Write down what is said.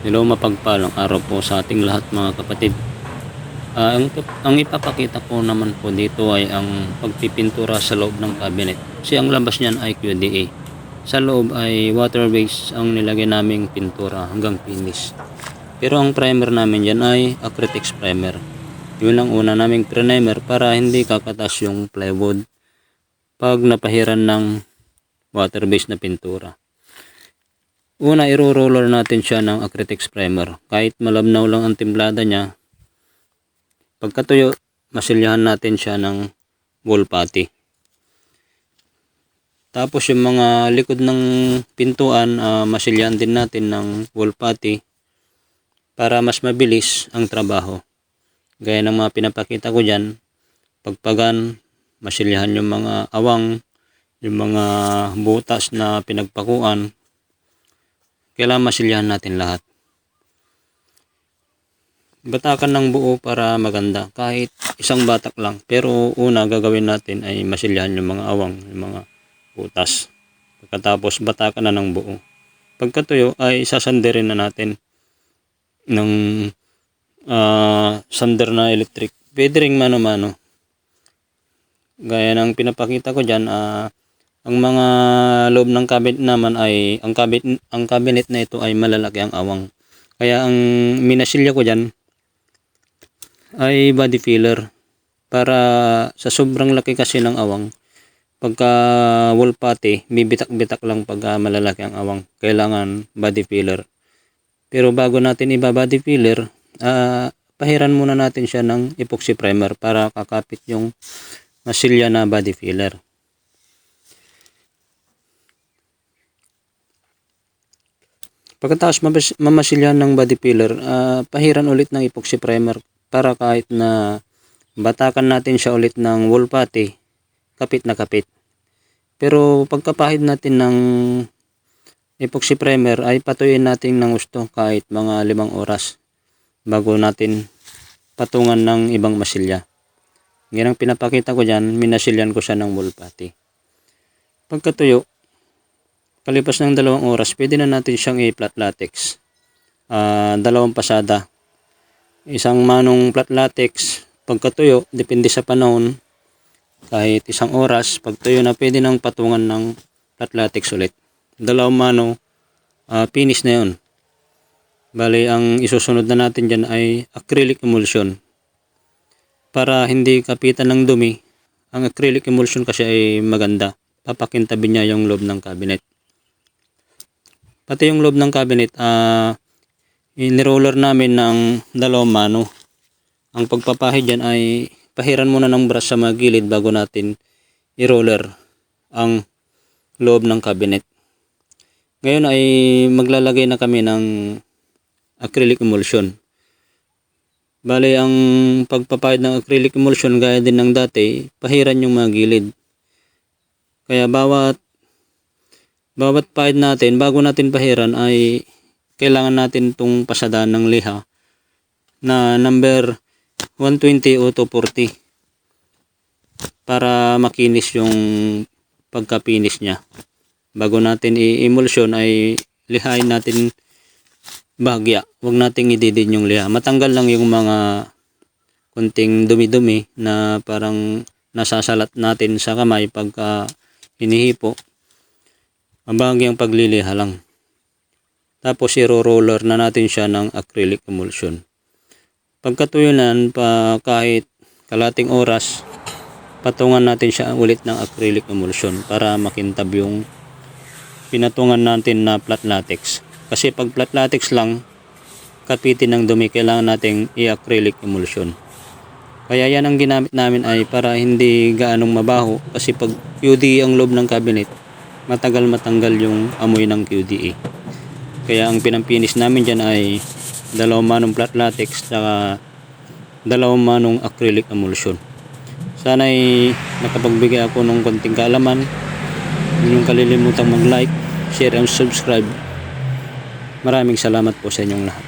Hello, mapagpalang araw po sa ating lahat mga kapatid. Ang ipapakita ko naman po dito ay ang pagpipintura sa loob ng cabinet. Kasi ang labas niyan ay QDA. Sa loob ay water base ang nilagay naming pintura hanggang finish. Pero ang primer namin dyan ay Acrytex primer. Yun ang una naming primer para hindi kakatas yung plywood pag napahiran ng water base na pintura. Una, iro-roller natin siya ng Acrytex primer. Kahit malabnaw lang ang timplada niya, pagkatuyo, masilyahan natin siya ng wall putty. Tapos yung mga likod ng pintuan, masilyahan din natin ng wall putty para mas mabilis ang trabaho. Gaya ng mga pinapakita ko dyan, pagpagan, masilyahan yung mga awang, yung mga butas na pinagpakuan, kailangan masilyahan natin lahat. Batakan ng buo para maganda, kahit isang batak lang. Pero una gagawin natin ay masilyahan yung mga awang, yung mga butas. Pagkatapos batakan na ng buo. Pagkatuyo ay sasanderin na natin ng sander na electric. Pwede ring mano-mano. Gaya ng pinapakita ko dyan, ang mga loob ng cabinet naman ay ang cabinet na ito ay malalaki ang awang. Kaya ang minasilya ko diyan ay body filler para sa sobrang laki kasi ng awang. Pagka wall putty, bibitak-bitak lang pag malalaki ang awang. Kailangan body filler. Pero bago natin body filler, pahiran muna natin siya ng epoxy primer para kakapit yung masilya na body filler. Pagkatapos mamasilyan ng body filler, pahiran ulit ng epoxy primer para kahit na batakan natin siya ulit ng wall putty, kapit na kapit. Pero pagkapahid natin ng epoxy primer ay patuyin natin ng gusto kahit mga 5 oras bago natin patungan ng ibang masilya. Yan ang pinapakita ko dyan, minasilyan ko siya ng wall putty. Pagkatuyo, kalipas ng 2 oras, pwede na natin siyang i-flat latex. 2 pasada. Isang manong flat latex, pagkatuyo, depende sa panahon, kahit 1 oras, pagtuyo na pwede nang patungan ng flat latex ulit. 2 mano, finish na yun. Bali, ang isusunod na natin dyan ay acrylic emulsion. Para hindi kapitan ng dumi, ang acrylic emulsion kasi ay maganda. Papakintabi niya yung loob ng cabinet. Pati yung loob ng cabinet, iniroller namin ng 2 mano. Ang pagpapahid dyan ay pahiran muna ng brush sa mga gilid bago natin i-roller ang loob ng cabinet. Ngayon ay maglalagay na kami ng acrylic emulsion. Bale, ang pagpapahid ng acrylic emulsion gaya din ng dati, pahiran yung mga gilid. Kaya bawat pahid natin, bago natin pahiran ay kailangan natin itong pasadaan ng liha na number 120 o 240 para makinis yung pagka-finish niya. Bago natin i-emulsion ay lihain natin bahagya. Huwag nating ididin yung liha. Matanggal lang yung mga kunting dumi-dumi na parang nasasalat natin sa kamay pagka hinihipo. Mabahagyang pagliliha lang. Tapos iro-roller na natin siya ng acrylic emulsion. Pagkatuyo nan, kahit kalating oras, patungan natin siya ulit ng acrylic emulsion para makintab yung pinatungan natin na flat latex. Kasi pag flat latex lang, kapitin ng dumi, kailangan nating i-acrylic emulsion. Kaya yan ang ginamit namin ay para hindi gaanong mabaho, kasi pag QDA ang loob ng cabinet, matagal matanggal yung amoy ng QDA. Kaya ang pinampinis namin dyan ay 2 manong flat latex saka 2 manong acrylic emulsion. Sana ay nakapagbigay ako ng konting kaalaman. Huwag niyong kalilimutang mag-like, share and subscribe. Maraming salamat po sa inyong lahat.